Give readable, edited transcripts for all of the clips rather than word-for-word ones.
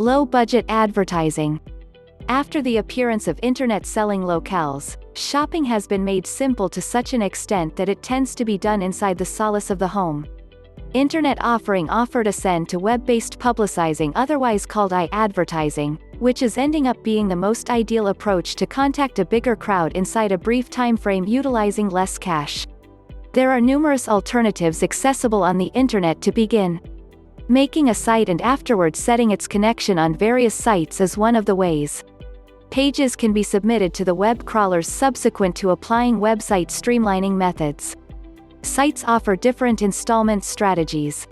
Low-budget advertising. After the appearance of internet selling locales, shopping has been made simple to such an extent that it tends to be done inside the solace of the home. Internet offering offered ascend to web-based publicizing, otherwise called advertising, which is ending up being the most ideal approach to contact a bigger crowd inside a brief time frame utilizing less cash. There are numerous alternatives accessible on the internet to begin. Making a site and afterwards setting its connection on various sites is one of the ways. Pages can be submitted to the web crawlers subsequent to applying website streamlining methods. Sites offer different installment strategies.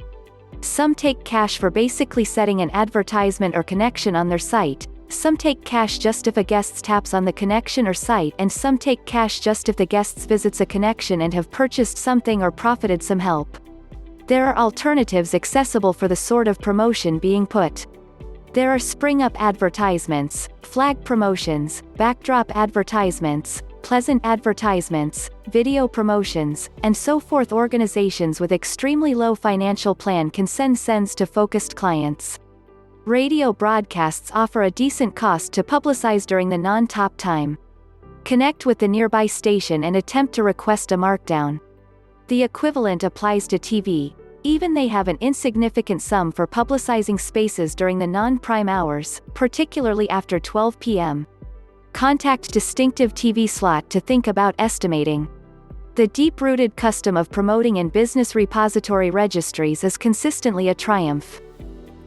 Some take cash for basically setting an advertisement or connection on their site, some take cash just if a guest taps on the connection or site, and some take cash just if the guest visits a connection and have purchased something or profited some help. There are alternatives accessible for the sort of promotion being put. There are spring-up advertisements, flag promotions, backdrop advertisements, pleasant advertisements, video promotions, and so forth. Organizations with extremely low financial plan can send sends to focused clients. Radio broadcasts offer a decent cost to publicize during the non-top time. Connect with the nearby station and attempt to request a markdown. The equivalent applies to TV. Even they have an insignificant sum for publicizing spaces during the non-prime hours, particularly after 12 p.m. Contact distinctive TV slot to think about estimating. The deep-rooted custom of promoting in business repository registries is consistently a triumph.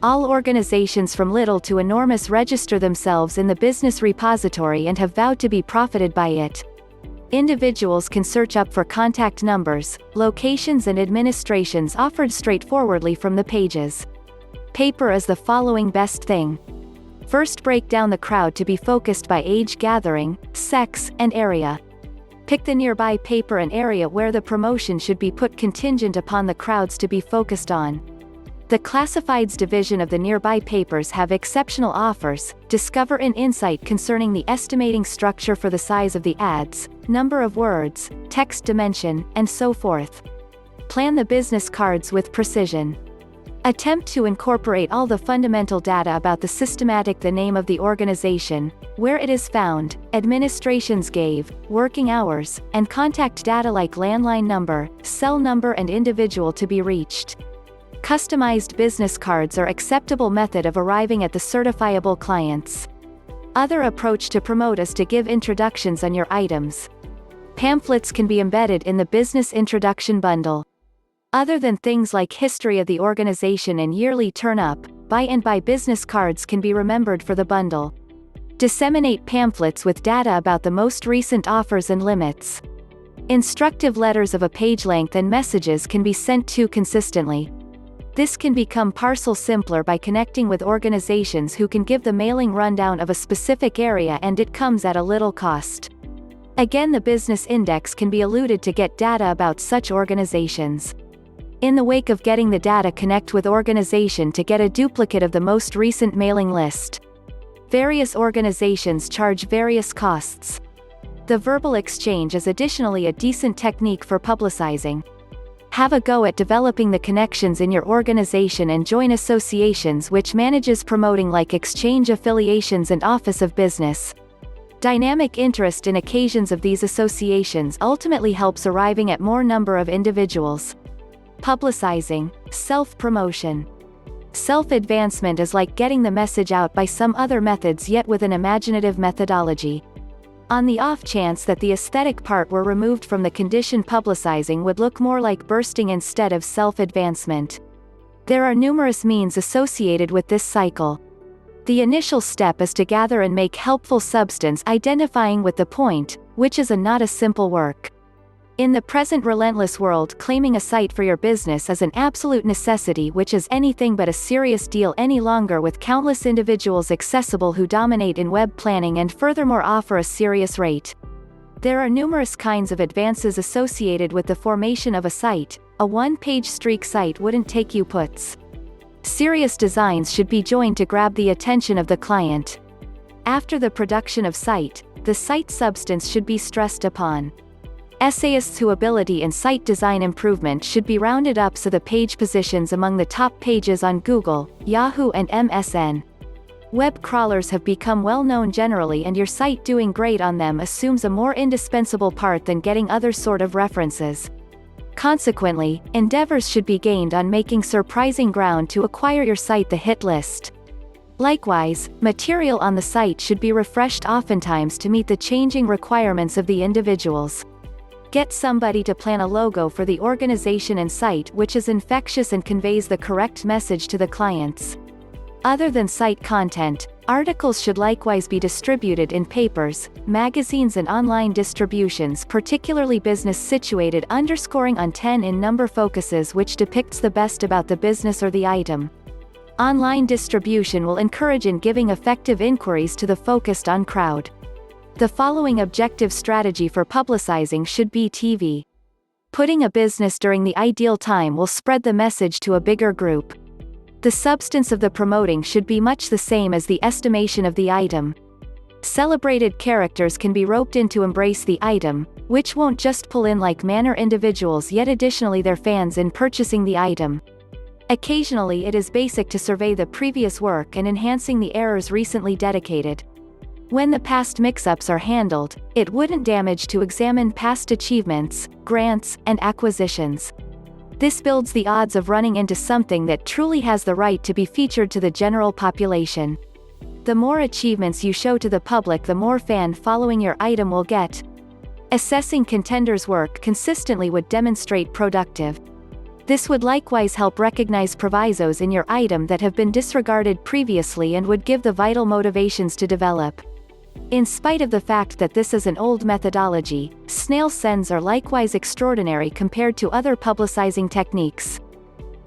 All organizations from little to enormous register themselves in the business repository and have vowed to be profited by it. Individuals can search up for contact numbers, locations and administrations offered straightforwardly from the pages. Paper is the following best thing. First, break down the crowd to be focused by age, gathering, sex, and area. Pick the nearby paper and area where the promotion should be put contingent upon the crowds to be focused on. The classifieds division of the nearby papers have exceptional offers. Discover an insight concerning the estimating structure for the size of the ads, number of words, text dimension, and so forth. Plan the business cards with precision. Attempt to incorporate all the fundamental data about the name of the organization, where it is found, administrations gave, working hours, and contact data like landline number, cell number and individual to be reached. Customized business cards are acceptable method of arriving at the certifiable clients. Other approach to promote is to give introductions on your items. Pamphlets can be embedded in the business introduction bundle. Other than things like history of the organization and yearly turn-up, buy business cards can be remembered for the bundle. Disseminate pamphlets with data about the most recent offers and limits. Instructive letters of a page length and messages can be sent to consistently. This can become parcel simpler by connecting with organizations who can give the mailing rundown of a specific area, and it comes at a little cost. Again, the business index can be alluded to get data about such organizations. In the wake of getting the data, connect with organization to get a duplicate of the most recent mailing list. Various organizations charge various costs. The verbal exchange is additionally a decent technique for publicizing. Have a go at developing the connections in your organization and join associations which manages promoting, like exchange affiliations and office of business. Dynamic interest in occasions of these associations ultimately helps arriving at more number of individuals. Publicizing, self-promotion. Self-advancement is like getting the message out by some other methods, yet with an imaginative methodology. On the off chance that the aesthetic part were removed from the condition, publicizing would look more like bursting instead of self-advancement. There are numerous means associated with this cycle. The initial step is to gather and make helpful substance, identifying with the point, which is not a simple work. In the present relentless world, claiming a site for your business is an absolute necessity, which is anything but a serious deal any longer, with countless individuals accessible who dominate in web planning and furthermore offer a serious rate. There are numerous kinds of advances associated with the formation of a site. A one-page streak site wouldn't take you puts. Serious designs should be joined to grab the attention of the client. After the production of site, the site substance should be stressed upon. Essayists' who ability in site design improvement should be rounded up so the page positions among the top pages on Google, Yahoo and MSN. Web crawlers have become well known generally, and your site doing great on them assumes a more indispensable part than getting other sort of references. Consequently, endeavors should be gained on making surprising ground to acquire your site the hit list. Likewise, material on the site should be refreshed oftentimes to meet the changing requirements of the individuals. Get somebody to plan a logo for the organization and site which is infectious and conveys the correct message to the clients. Other than site content, articles should likewise be distributed in papers, magazines and online distributions, particularly business situated, underscoring on 10 in number focuses which depicts the best about the business or the item. Online distribution will encourage in giving effective inquiries to the focused on crowd. The following objective strategy for publicizing should be TV. Putting a business during the ideal time will spread the message to a bigger group. The substance of the promoting should be much the same as the estimation of the item. Celebrated characters can be roped in to embrace the item, which won't just pull in like manner individuals yet additionally their fans in purchasing the item. Occasionally it is basic to survey the previous work and enhancing the errors recently dedicated. When the past mix-ups are handled, it wouldn't damage to examine past achievements, grants, and acquisitions. This builds the odds of running into something that truly has the right to be featured to the general population. The more achievements you show to the public, the more fan following your item will get. Assessing contenders' work consistently would demonstrate productive. This would likewise help recognize provisos in your item that have been disregarded previously and would give the vital motivations to develop. In spite of the fact that this is an old methodology, snail sends are likewise extraordinary compared to other publicizing techniques.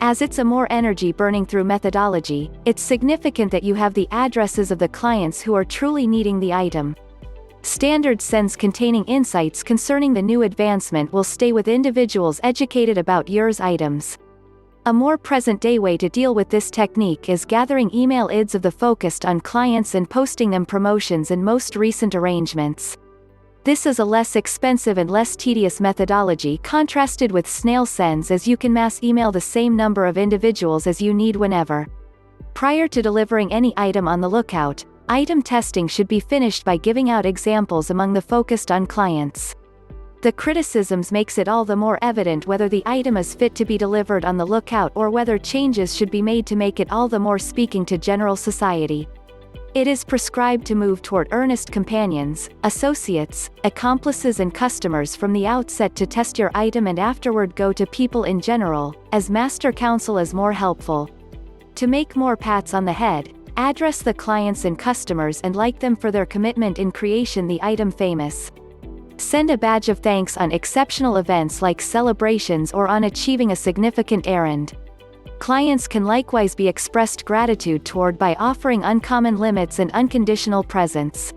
As it's a more energy-burning through methodology, it's significant that you have the addresses of the clients who are truly needing the item. Standard sends containing insights concerning the new advancement will stay with individuals educated about yours items. A more present-day way to deal with this technique is gathering email IDs of the focused on clients and posting them promotions and most recent arrangements. This is a less expensive and less tedious methodology contrasted with snail sends, as you can mass email the same number of individuals as you need whenever. Prior to delivering any item on the lookout, item testing should be finished by giving out examples among the focused on clients. The criticisms makes it all the more evident whether the item is fit to be delivered on the lookout or whether changes should be made to make it all the more speaking to general society. It is prescribed to move toward earnest companions, associates, accomplices and customers from the outset to test your item and afterward go to people in general, as master counsel is more helpful. To make more pats on the head, address the clients and customers and like them for their commitment in creation the item famous. Send a badge of thanks on exceptional events like celebrations or on achieving a significant errand. Clients can likewise be expressed gratitude toward by offering uncommon limits and unconditional presents.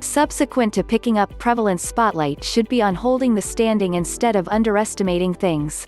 Subsequent to picking up prevalence, spotlight should be on holding the standing instead of underestimating things.